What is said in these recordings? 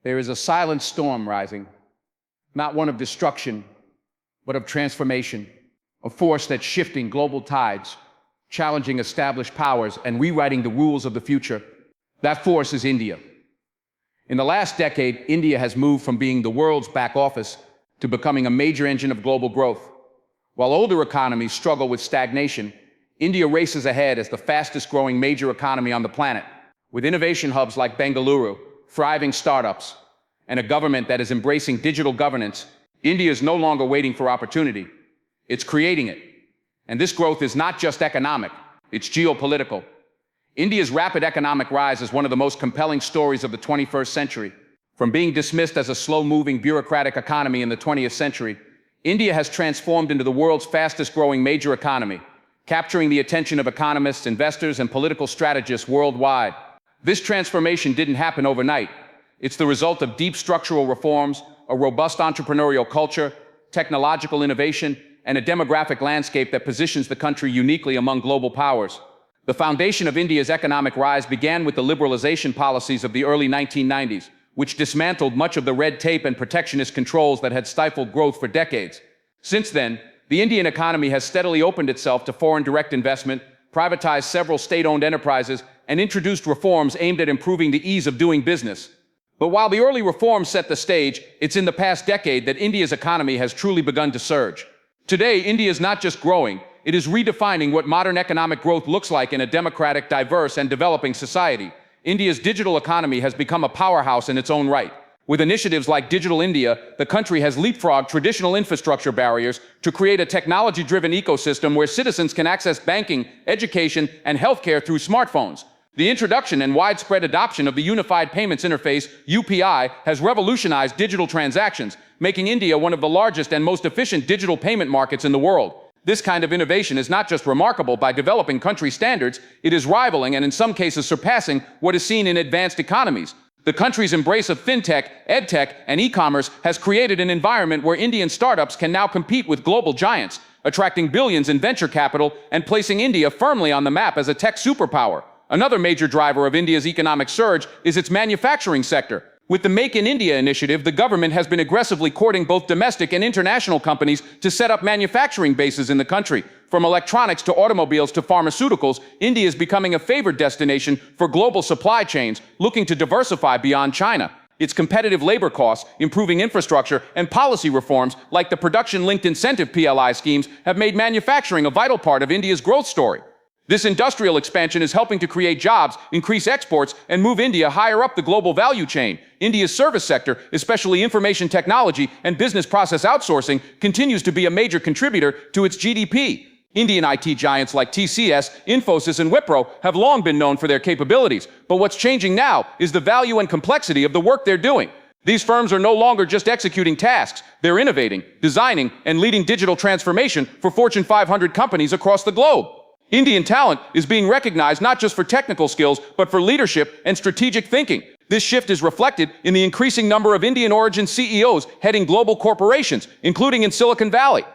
There is a silent storm rising, not one of destruction, but of transformation, a force that's shifting global tides, challenging established powers, and rewriting the rules of the future. That force is India. In the last decade, India has moved from being the world's back office to becoming a major engine of global growth. While older economies struggle with stagnation, India races ahead as the fastest growing major economy on the planet. With innovation hubs like Bengaluru, thriving startups, and a government that is embracing digital governance, India is no longer waiting for opportunity. It's creating it. And this growth is not just economic, it's geopolitical. India's rapid economic rise is one of the most compelling stories of the 21st century. From being dismissed as a slow-moving bureaucratic economy in the 20th century, India has transformed into the world's fastest-growing major economy, capturing the attention of economists, investors, and political strategists worldwide. This transformation didn't happen overnight. It's the result of deep structural reforms, a robust entrepreneurial culture, technological innovation, and a demographic landscape that positions the country uniquely among global powers. The foundation of India's economic rise began with the liberalization policies of the early 1990s, which dismantled much of the red tape and protectionist controls that had stifled growth for decades. Since then, the Indian economy has steadily opened itself to foreign direct investment, privatized several state-owned enterprises, and introduced reforms aimed at improving the ease of doing business. But while the early reforms set the stage, it's in the past decade that India's economy has truly begun to surge. Today, India is not just growing, it is redefining what modern economic growth looks like in a democratic, diverse, and developing society. India's digital economy has become a powerhouse in its own right. With initiatives like Digital India, the country has leapfrogged traditional infrastructure barriers to create a technology-driven ecosystem where citizens can access banking, education, and healthcare through smartphones. The introduction and widespread adoption of the Unified Payments Interface, UPI, has revolutionized digital transactions, making India one of the largest and most efficient digital payment markets in the world. This kind of innovation is not just remarkable by developing country standards, it is rivaling and in some cases surpassing what is seen in advanced economies. The country's embrace of fintech, edtech, and e-commerce has created an environment where Indian startups can now compete with global giants, attracting billions in venture capital and placing India firmly on the map as a tech superpower. Another major driver of India's economic surge is its manufacturing sector. With the Make in India initiative, the government has been aggressively courting both domestic and international companies to set up manufacturing bases in the country. From electronics to automobiles to pharmaceuticals, India is becoming a favored destination for global supply chains looking to diversify beyond China. Its competitive labor costs, improving infrastructure, and policy reforms like the production-linked incentive PLI schemes have made manufacturing a vital part of India's growth story. This industrial expansion is helping to create jobs, increase exports, and move India higher up the global value chain. India's service sector, especially information technology and business process outsourcing, continues to be a major contributor to its GDP. Indian IT giants like TCS, Infosys, and Wipro have long been known for their capabilities, but what's changing now is the value and complexity of the work they're doing. These firms are no longer just executing tasks, they're innovating, designing, and leading digital transformation for Fortune 500 companies across the globe. Indian talent is being recognized not just for technical skills, but for leadership and strategic thinking. This shift is reflected in the increasing number of Indian-origin CEOs heading global corporations, including in Silicon Valley.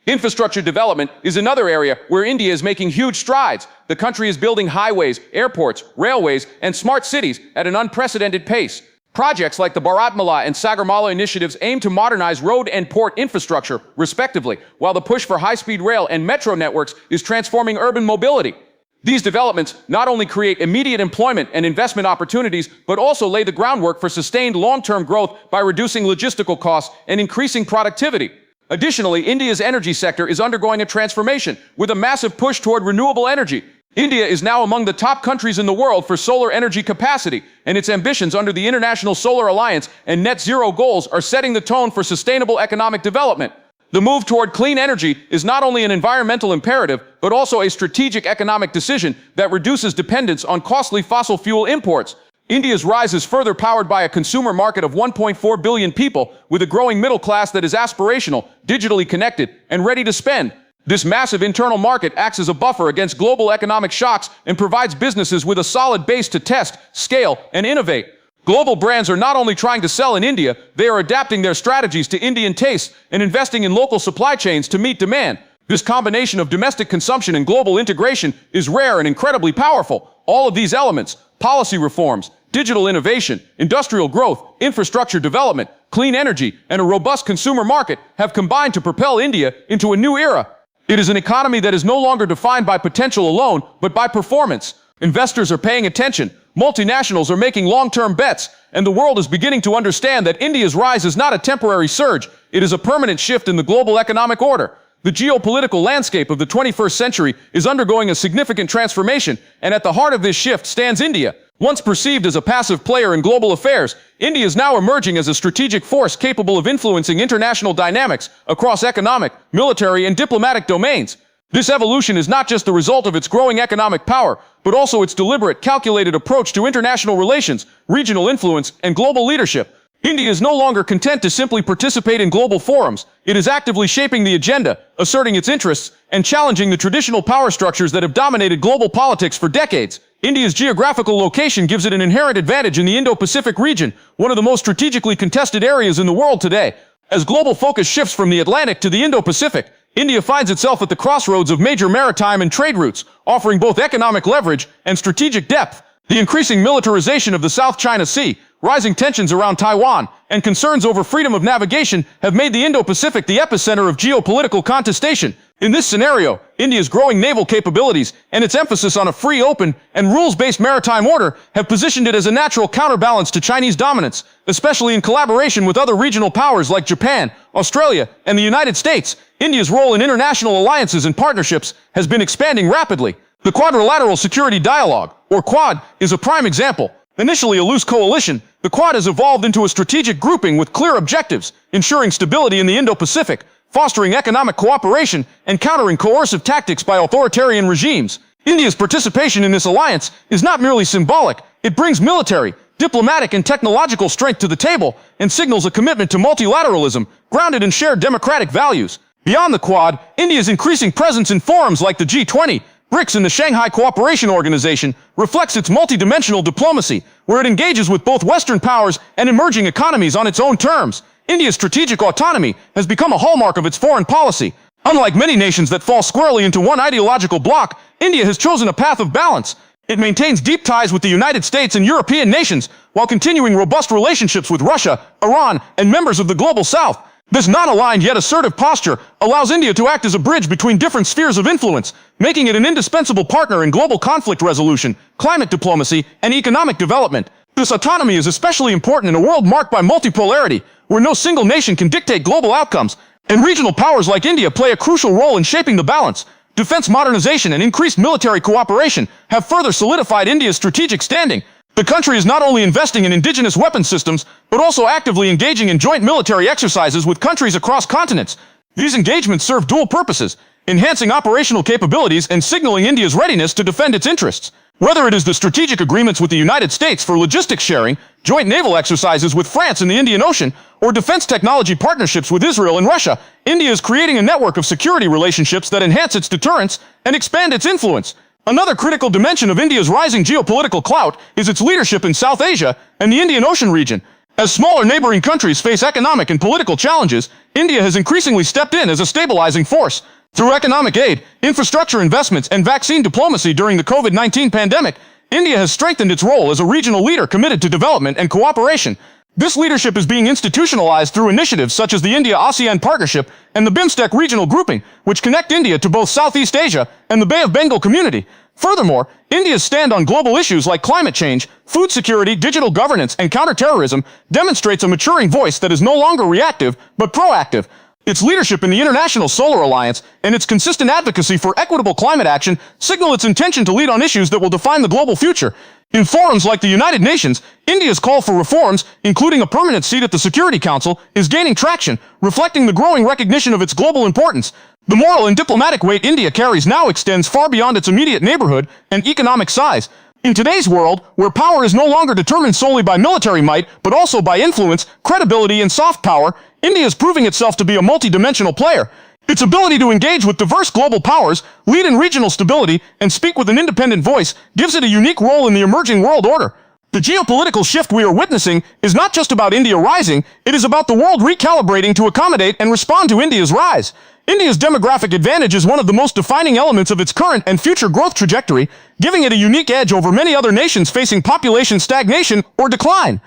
Infrastructure development is another area where India is making huge strides. The country is building highways, airports, railways, and smart cities at an unprecedented pace. Projects like the Bharatmala and Sagarmala initiatives aim to modernize road and port infrastructure, respectively, while the push for high-speed rail and metro networks is transforming urban mobility. These developments not only create immediate employment and investment opportunities, but also lay the groundwork for sustained long-term growth by reducing logistical costs and increasing productivity. Additionally, India's energy sector is undergoing a transformation, with a massive push toward renewable energy. India is now among the top countries in the world for solar energy capacity, and its ambitions under the International Solar Alliance and net zero goals are setting the tone for sustainable economic development. The move toward clean energy is not only an environmental imperative, but also a strategic economic decision that reduces dependence on costly fossil fuel imports. India's rise is further powered by a consumer market of 1.4 billion people, with a growing middle class that is aspirational, digitally connected, and ready to spend. This massive internal market acts as a buffer against global economic shocks and provides businesses with a solid base to test, scale, and innovate. Global brands are not only trying to sell in India, they are adapting their strategies to Indian tastes and investing in local supply chains to meet demand. This combination of domestic consumption and global integration is rare and incredibly powerful. All of these elements, policy reforms, Digital innovation, industrial growth, infrastructure development, clean energy, and a robust consumer market have combined to propel India into a new era. It is an economy that is no longer defined by potential alone, but by performance. Investors are paying attention, multinationals are making long-term bets, and the world is beginning to understand that India's rise is not a temporary surge, it is a permanent shift in the global economic order. The geopolitical landscape of the 21st century is undergoing a significant transformation, and at the heart of this shift stands India. Once perceived as a passive player in global affairs, India is now emerging as a strategic force capable of influencing international dynamics across economic, military, and diplomatic domains. This evolution is not just the result of its growing economic power, but also its deliberate, calculated approach to international relations, regional influence, and global leadership. India is no longer content to simply participate in global forums. It is actively shaping the agenda, asserting its interests, and challenging the traditional power structures that have dominated global politics for decades. India's geographical location gives it an inherent advantage in the Indo-Pacific region, one of the most strategically contested areas in the world today. As global focus shifts from the Atlantic to the Indo-Pacific, India finds itself at the crossroads of major maritime and trade routes, offering both economic leverage and strategic depth. The increasing militarization of the South China Sea, rising tensions around Taiwan, and concerns over freedom of navigation have made the Indo-Pacific the epicenter of geopolitical contestation. In this scenario, India's growing naval capabilities and its emphasis on a free, open, and rules-based maritime order have positioned it as a natural counterbalance to Chinese dominance, especially in collaboration with other regional powers like Japan, Australia, and the United States. India's role in international alliances and partnerships has been expanding rapidly. The Quadrilateral Security Dialogue, or Quad, is a prime example. Initially a loose coalition, the Quad has evolved into a strategic grouping with clear objectives, ensuring stability in the Indo-Pacific, fostering economic cooperation, and countering coercive tactics by authoritarian regimes. India's participation in this alliance is not merely symbolic, it brings military, diplomatic, and technological strength to the table and signals a commitment to multilateralism grounded in shared democratic values. Beyond the Quad, India's increasing presence in forums like the G20, BRICS, and the Shanghai Cooperation Organization reflects its multidimensional diplomacy, where it engages with both Western powers and emerging economies on its own terms. India's strategic autonomy has become a hallmark of its foreign policy. Unlike many nations that fall squarely into one ideological bloc, India has chosen a path of balance. It maintains deep ties with the United States and European nations, while continuing robust relationships with Russia, Iran, and members of the Global South. This non-aligned yet assertive posture allows India to act as a bridge between different spheres of influence, making it an indispensable partner in global conflict resolution, climate diplomacy, and economic development. This autonomy is especially important in a world marked by multipolarity, where no single nation can dictate global outcomes, and regional powers like India play a crucial role in shaping the balance. Defense modernization and increased military cooperation have further solidified India's strategic standing. The country is not only investing in indigenous weapon systems, but also actively engaging in joint military exercises with countries across continents. These engagements serve dual purposes, enhancing operational capabilities and signaling India's readiness to defend its interests. Whether it is the strategic agreements with the United States for logistics sharing, joint naval exercises with France in the Indian Ocean, or defense technology partnerships with Israel and Russia, India is creating a network of security relationships that enhance its deterrence and expand its influence. Another critical dimension of India's rising geopolitical clout is its leadership in South Asia and the Indian Ocean region. As smaller neighboring countries face economic and political challenges, India has increasingly stepped in as a stabilizing force. Through economic aid, infrastructure investments, and vaccine diplomacy during the COVID-19 pandemic, India has strengthened its role as a regional leader committed to development and cooperation. This leadership is being institutionalized through initiatives such as the India-ASEAN Partnership and the BIMSTEC regional grouping, which connect India to both Southeast Asia and the Bay of Bengal community. Furthermore, India's stand on global issues like climate change, food security, digital governance, and counterterrorism demonstrates a maturing voice that is no longer reactive, but proactive. Its leadership in the International Solar Alliance and its consistent advocacy for equitable climate action signal its intention to lead on issues that will define the global future. In forums like the United Nations, India's call for reforms, including a permanent seat at the Security Council, is gaining traction, reflecting the growing recognition of its global importance. The moral and diplomatic weight India carries now extends far beyond its immediate neighborhood and economic size. In today's world, where power is no longer determined solely by military might, but also by influence, credibility, and soft power, India is proving itself to be a multidimensional player. Its ability to engage with diverse global powers, lead in regional stability, and speak with an independent voice gives it a unique role in the emerging world order. The geopolitical shift we are witnessing is not just about India rising, it is about the world recalibrating to accommodate and respond to India's rise. India's demographic advantage is one of the most defining elements of its current and future growth trajectory, giving it a unique edge over many other nations facing population stagnation or decline.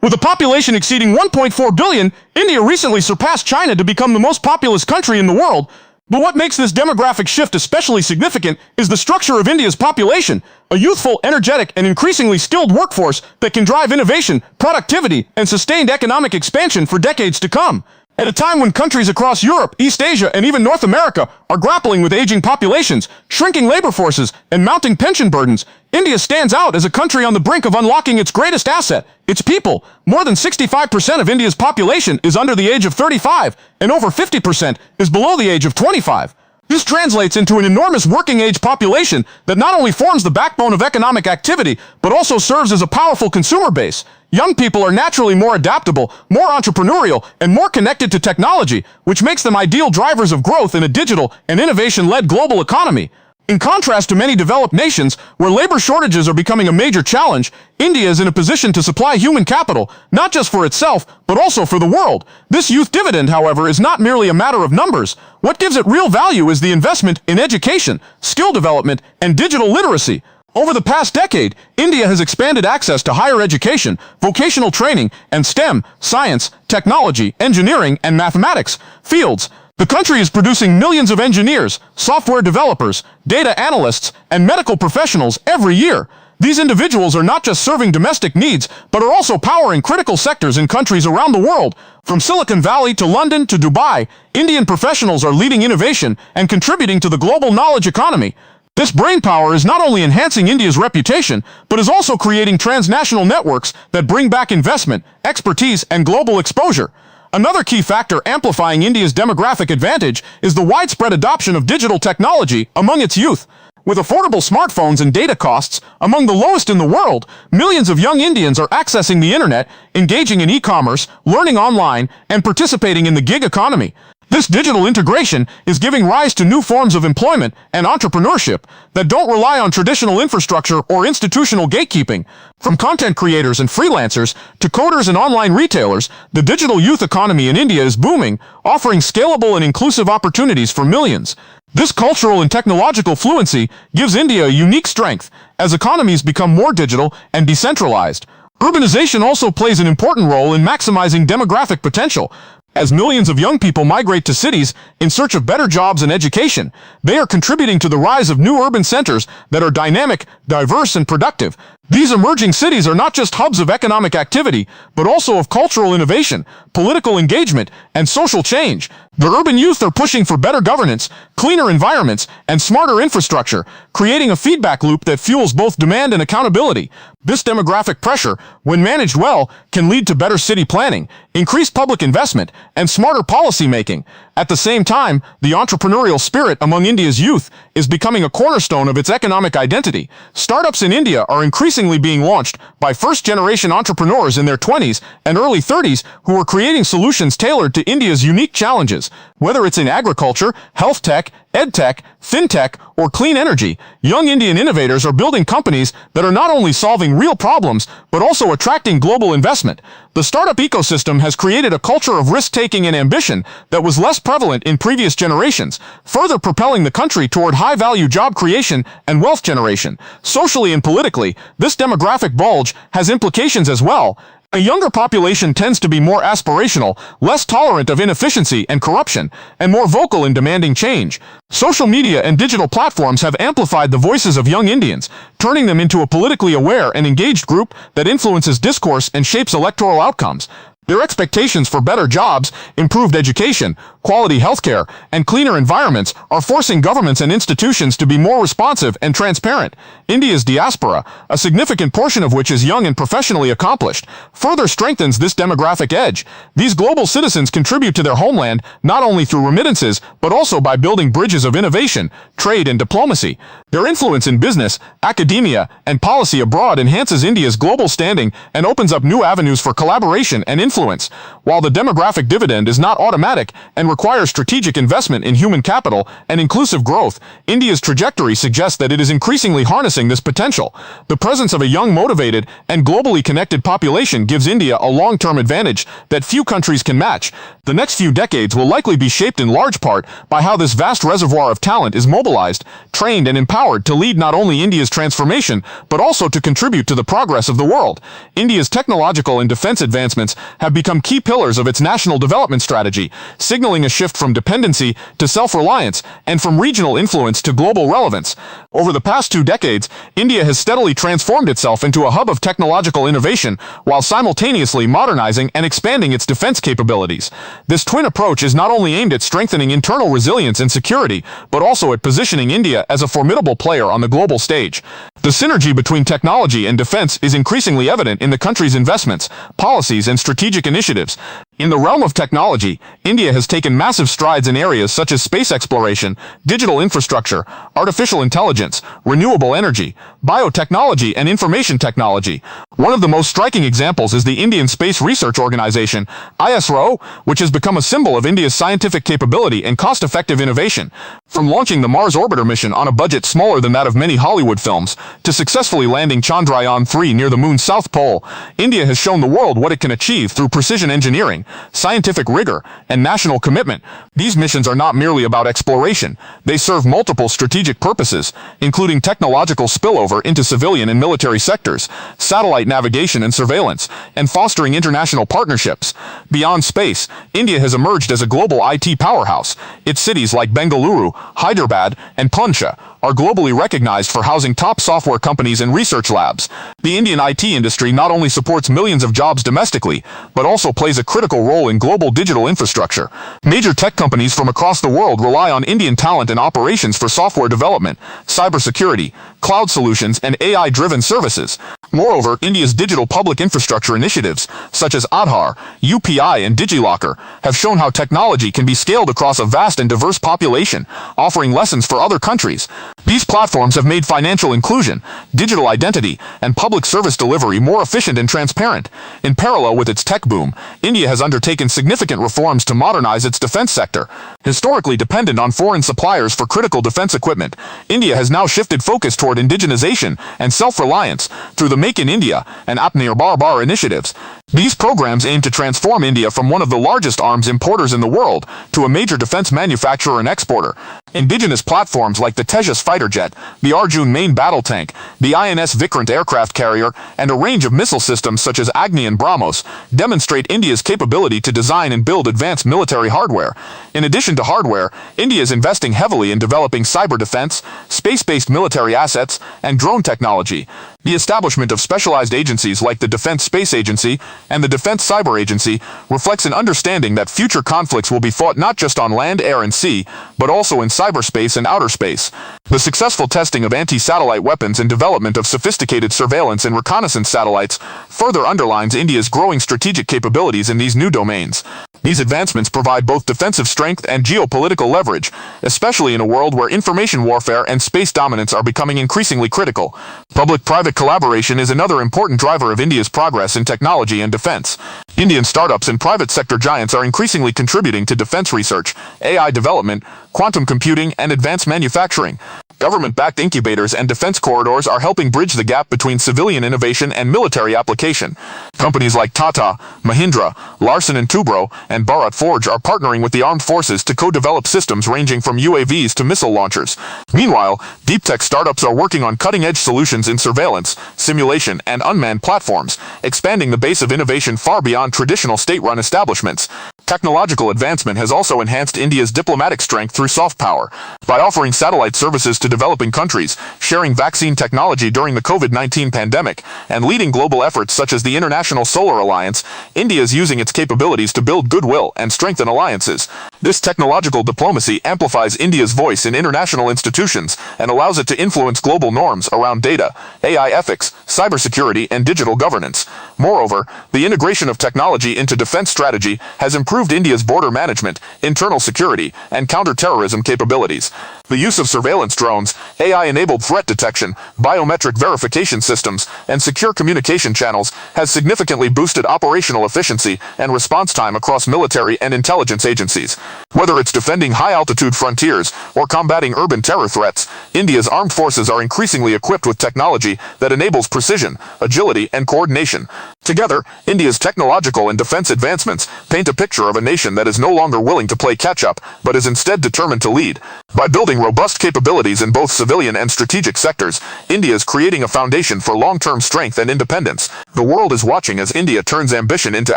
With a population exceeding 1.4 billion, India recently surpassed China to become the most populous country in the world. But what makes this demographic shift especially significant is the structure of India's population, a youthful, energetic, and increasingly skilled workforce that can drive innovation, productivity, and sustained economic expansion for decades to come. At a time when countries across Europe, East Asia, and even North America are grappling with aging populations, shrinking labor forces, and mounting pension burdens, India stands out as a country on the brink of unlocking its greatest asset, its people. More than 65% of India's population is under the age of 35, and over 50% is below the age of 25. This translates into an enormous working-age population that not only forms the backbone of economic activity, but also serves as a powerful consumer base. Young people are naturally more adaptable, more entrepreneurial, and more connected to technology, which makes them ideal drivers of growth in a digital and innovation-led global economy. In contrast to many developed nations, where labor shortages are becoming a major challenge, India is in a position to supply human capital, not just for itself, but also for the world. This youth dividend, however, is not merely a matter of numbers. What gives it real value is the investment in education, skill development, and digital literacy. Over the past decade, India has expanded access to higher education, vocational training, and STEM, science, technology, engineering, and mathematics fields. The country is producing millions of engineers, software developers, data analysts, and medical professionals every year. These individuals are not just serving domestic needs, but are also powering critical sectors in countries around the world. From Silicon Valley to London to Dubai, Indian professionals are leading innovation and contributing to the global knowledge economy. This brainpower is not only enhancing India's reputation, but is also creating transnational networks that bring back investment, expertise, and global exposure. Another key factor amplifying India's demographic advantage is the widespread adoption of digital technology among its youth. With affordable smartphones and data costs among the lowest in the world, millions of young Indians are accessing the internet, engaging in e-commerce, learning online, and participating in the gig economy. This digital integration is giving rise to new forms of employment and entrepreneurship that don't rely on traditional infrastructure or institutional gatekeeping. From content creators and freelancers to coders and online retailers, the digital youth economy in India is booming, offering scalable and inclusive opportunities for millions. This cultural and technological fluency gives India a unique strength as economies become more digital and decentralized. Urbanization also plays an important role in maximizing demographic potential. As millions of young people migrate to cities in search of better jobs and education, they are contributing to the rise of new urban centers that are dynamic, diverse, and productive. These emerging cities are not just hubs of economic activity, but also of cultural innovation, political engagement, and social change. The urban youth are pushing for better governance, cleaner environments, and smarter infrastructure, creating a feedback loop that fuels both demand and accountability. This demographic pressure, when managed well, can lead to better city planning, increased public investment, and smarter policy making. At the same time, the entrepreneurial spirit among India's youth is becoming a cornerstone of its economic identity. Startups in India are increasingly being launched by first-generation entrepreneurs in their 20s and early 30s who are creating solutions tailored to India's unique challenges. Whether it's in agriculture, health tech, edtech, fintech, or clean energy, young Indian innovators are building companies that are not only solving real problems, but also attracting global investment. The startup ecosystem has created a culture of risk-taking and ambition that was less prevalent in previous generations, further propelling the country toward high-value job creation and wealth generation. Socially and politically, this demographic bulge has implications as well. A younger population tends to be more aspirational, less tolerant of inefficiency and corruption, and more vocal in demanding change. Social media and digital platforms have amplified the voices of young Indians, turning them into a politically aware and engaged group that influences discourse and shapes electoral outcomes. Their expectations for better jobs, improved education, quality healthcare, and cleaner environments are forcing governments and institutions to be more responsive and transparent. India's diaspora, a significant portion of which is young and professionally accomplished, further strengthens this demographic edge. These global citizens contribute to their homeland not only through remittances, but also by building bridges of innovation, trade, and diplomacy. Their influence in business, academia, and policy abroad enhances India's global standing and opens up new avenues for collaboration and influence influence. While the demographic dividend is not automatic and requires strategic investment in human capital and inclusive growth, India's trajectory suggests that it is increasingly harnessing this potential. The presence of a young, motivated, and globally connected population gives India a long-term advantage that few countries can match. The next few decades will likely be shaped in large part by how this vast reservoir of talent is mobilized, trained, and empowered to lead not only India's transformation, but also to contribute to the progress of the world. India's technological and defense advancements have become key pillars of its national development strategy, signaling a shift from dependency to self-reliance and from regional influence to global relevance. Over the past 2 decades, India has steadily transformed itself into a hub of technological innovation while simultaneously modernizing and expanding its defense capabilities. This twin approach is not only aimed at strengthening internal resilience and security, but also at positioning India as a formidable player on the global stage. The synergy between technology and defense is increasingly evident in the country's investments, policies, and strategic initiatives. In the realm of technology, India has taken massive strides in areas such as space exploration, digital infrastructure, artificial intelligence, renewable energy, biotechnology, and information technology. One of the most striking examples is the Indian Space Research Organization, ISRO, which has become a symbol of India's scientific capability and cost-effective innovation. From launching the Mars orbiter mission on a budget smaller than that of many Hollywood films, to successfully landing Chandrayaan-3 near the moon's south pole, India has shown the world what it can achieve through precision engineering, scientific rigor, and national commitment. These missions are not merely about exploration. They serve multiple strategic purposes, including technological spillover into civilian and military sectors, satellite navigation and surveillance, and fostering international partnerships. Beyond space, India has emerged as a global IT powerhouse. Its cities like Bengaluru, Hyderabad, and Punjab are globally recognized for housing top software companies and research labs. The Indian IT industry not only supports millions of jobs domestically, but also plays a critical role in global digital infrastructure. Major tech companies from across the world rely on Indian talent and operations for software development, cybersecurity, cloud solutions, and AI-driven services. Moreover, India's digital public infrastructure initiatives, such as Aadhaar, UPI, and DigiLocker, have shown how technology can be scaled across a vast and diverse population, offering lessons for other countries. These platforms have made financial inclusion, digital identity, and public service delivery more efficient and transparent. In parallel with its tech boom, India has undertaken significant reforms to modernize its defense sector. Historically dependent on foreign suppliers for critical defense equipment, India has now shifted focus toward indigenization and self-reliance through the Make in India and Atmanirbhar Bharat initiatives. These programs aim to transform India from one of the largest arms importers in the world to a major defense manufacturer and exporter. Indigenous platforms like the Tejas fighter jet, the Arjun main battle tank, the INS Vikrant aircraft carrier, and a range of missile systems such as Agni and BrahMos demonstrate India's capability to design and build advanced military hardware. In addition to hardware, India is investing heavily in developing cyber defense, space-based military assets, and drone technology. The establishment of specialized agencies like the Defense Space Agency and the Defense Cyber Agency reflects an understanding that future conflicts will be fought not just on land, air, and sea, but also in cyberspace and outer space. The successful testing of anti-satellite weapons and development of sophisticated surveillance and reconnaissance satellites further underlines India's growing strategic capabilities in these new domains. These advancements provide both defensive strength and geopolitical leverage, especially in a world where information warfare and space dominance are becoming increasingly critical. Public-private collaboration is another important driver of India's progress in technology and defense. Indian startups and private sector giants are increasingly contributing to defense research, AI development, quantum computing, and advanced manufacturing. Government-backed incubators and defense corridors are helping bridge the gap between civilian innovation and military application. Companies like Tata, Mahindra, Larsen & Toubro, and Bharat Forge are partnering with the armed forces to co-develop systems ranging from UAVs to missile launchers. Meanwhile, deep tech startups are working on cutting-edge solutions in surveillance, simulation, and unmanned platforms, expanding the base of innovation far beyond traditional state-run establishments. Technological advancement has also enhanced India's diplomatic strength through soft power. By offering satellite services to developing countries, sharing vaccine technology during the COVID-19 pandemic, and leading global efforts such as the International Solar Alliance, India is using its capabilities to build goodwill and strengthen alliances. This technological diplomacy amplifies India's voice in international institutions and allows it to influence global norms around data, AI ethics, cybersecurity, and digital governance. Moreover, the integration of technology into defense strategy has improved improved India's border management, internal security, and counter-terrorism capabilities. The use of surveillance drones, AI-enabled threat detection, biometric verification systems, and secure communication channels has significantly boosted operational efficiency and response time across military and intelligence agencies. Whether it's defending high-altitude frontiers or combating urban terror threats, India's armed forces are increasingly equipped with technology that enables precision, agility, and coordination. Together, India's technological and defense advancements paint a picture of a nation that is no longer willing to play catch-up, but is instead determined to lead. By building robust capabilities in both civilian and strategic sectors, India is creating a foundation for long-term strength and independence. The world is watching as India turns ambition into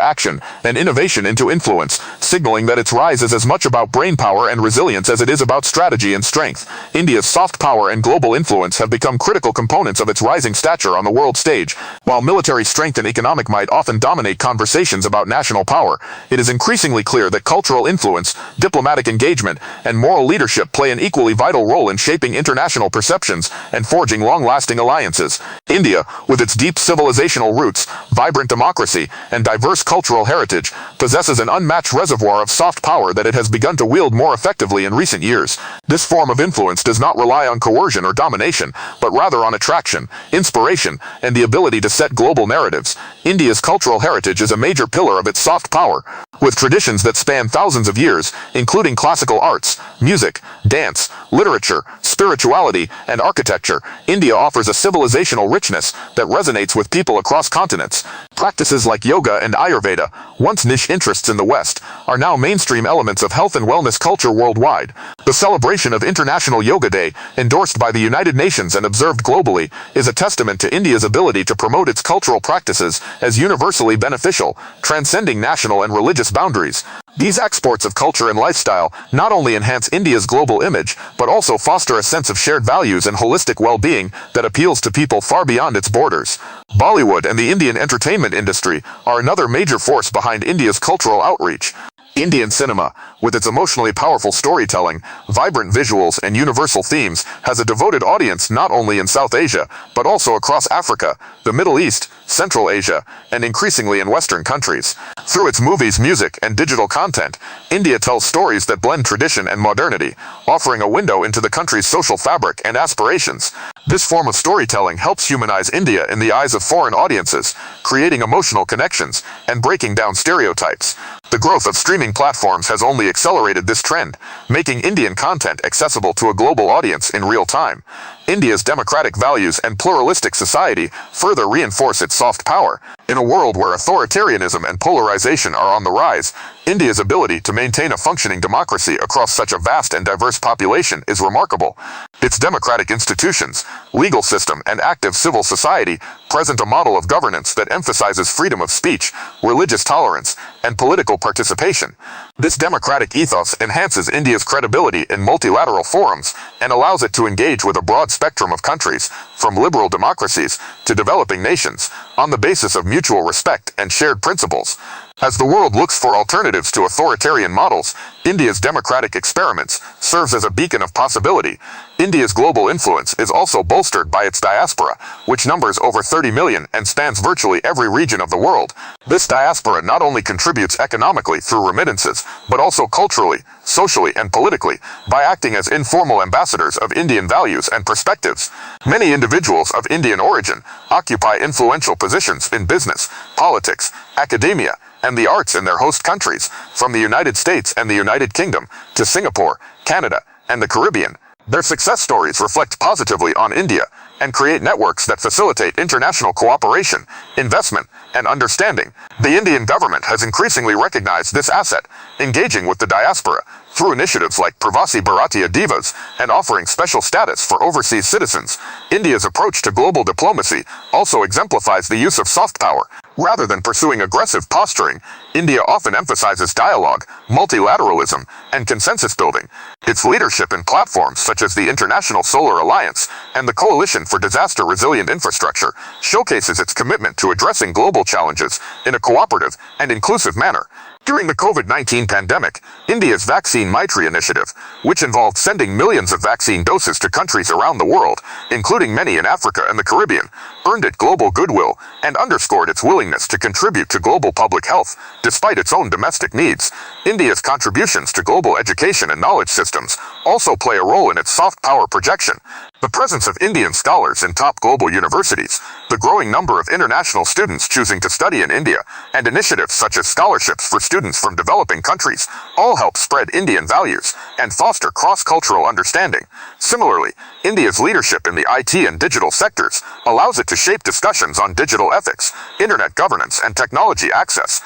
action and innovation into influence, signaling that its rise is as much about brainpower and resilience as it is about strategy and strength. India's soft power and global influence have become critical components of its rising stature on the world stage. While military strength and economic might often dominate conversations about national power, it is increasingly clear that cultural influence, diplomatic engagement, and moral leadership play an equally vital role in shaping international perceptions and forging long-lasting alliances. India, with its deep civilizational roots, vibrant democracy, and diverse cultural heritage, possesses an unmatched reservoir of soft power that it has begun to wield more effectively in recent years. This form of influence does not rely on coercion or domination, but rather on attraction, inspiration, and the ability to set global narratives. India's cultural heritage is a major pillar of its soft power, with traditions that span thousands of years, including classical arts, music, dance, literature, spirituality, and architecture. India offers a civilizational richness that resonates with people across continents. Practices like yoga and Ayurveda, once niche interests in the West, are now mainstream elements of health and wellness culture worldwide. The celebration of International Yoga Day, endorsed by the United Nations and observed globally, is a testament to India's ability to promote its cultural practices as universally beneficial, transcending national and religious boundaries. These exports of culture and lifestyle not only enhance India's global image, but also foster a sense of shared values and holistic well-being that appeals to people far beyond its borders. Bollywood and the Indian entertainment industry are another major force behind India's cultural outreach. Indian cinema, with its emotionally powerful storytelling, vibrant visuals, and universal themes, has a devoted audience not only in South Asia, but also across Africa, the Middle East, Central Asia, and increasingly in Western countries. Through its movies, music, and digital content, India tells stories that blend tradition and modernity, offering a window into the country's social fabric and aspirations. This form of storytelling helps humanize India in the eyes of foreign audiences, creating emotional connections and breaking down stereotypes. The growth of streaming platforms has only accelerated this trend, making Indian content accessible to a global audience in real time. India's democratic values and pluralistic society further reinforce its soft power. In a world where authoritarianism and polarization are on the rise, India's ability to maintain a functioning democracy across such a vast and diverse population is remarkable. Its democratic institutions, legal system, and active civil society present a model of governance that emphasizes freedom of speech, religious tolerance, and political participation. This democratic ethos enhances India's credibility in multilateral forums and allows it to engage with a broad spectrum of countries, from liberal democracies to developing nations, on the basis of mutual respect and shared principles. As the world looks for alternatives to authoritarian models, India's democratic experiments serves as a beacon of possibility. India's global influence is also bolstered by its diaspora, which numbers over 30 million and spans virtually every region of the world. This diaspora not only contributes economically through remittances, but also culturally, socially, and politically, by acting as informal ambassadors of Indian values and perspectives. Many individuals of Indian origin occupy influential positions in business, politics, academia, and the arts in their host countries, from the United States and the United Kingdom to Singapore, Canada, and the Caribbean. Their success stories reflect positively on India and create networks that facilitate international cooperation, investment, and understanding. The Indian government has increasingly recognized this asset, engaging with the diaspora through initiatives like Pravasi Bharatiya Divas and offering special status for overseas citizens. India's approach to global diplomacy also exemplifies the use of soft power. Rather than pursuing aggressive posturing, India often emphasizes dialogue, multilateralism, and consensus building. Its leadership in platforms such as the International Solar Alliance and the Coalition for Disaster-Resilient Infrastructure showcases its commitment to addressing global challenges in a cooperative and inclusive manner. During the COVID-19 pandemic, India's Vaccine Maitri initiative, which involved sending millions of vaccine doses to countries around the world, including many in Africa and the Caribbean, earned it global goodwill and underscored its willingness to contribute to global public health, despite its own domestic needs. India's contributions to global education and knowledge systems also play a role in its soft power projection. The presence of Indian scholars in top global universities, the growing number of international students choosing to study in India, and initiatives such as scholarships for students from developing countries all help spread Indian values and foster cross-cultural understanding. Similarly, India's leadership in the IT and digital sectors allows it to shape discussions on digital ethics, internet governance, and technology access,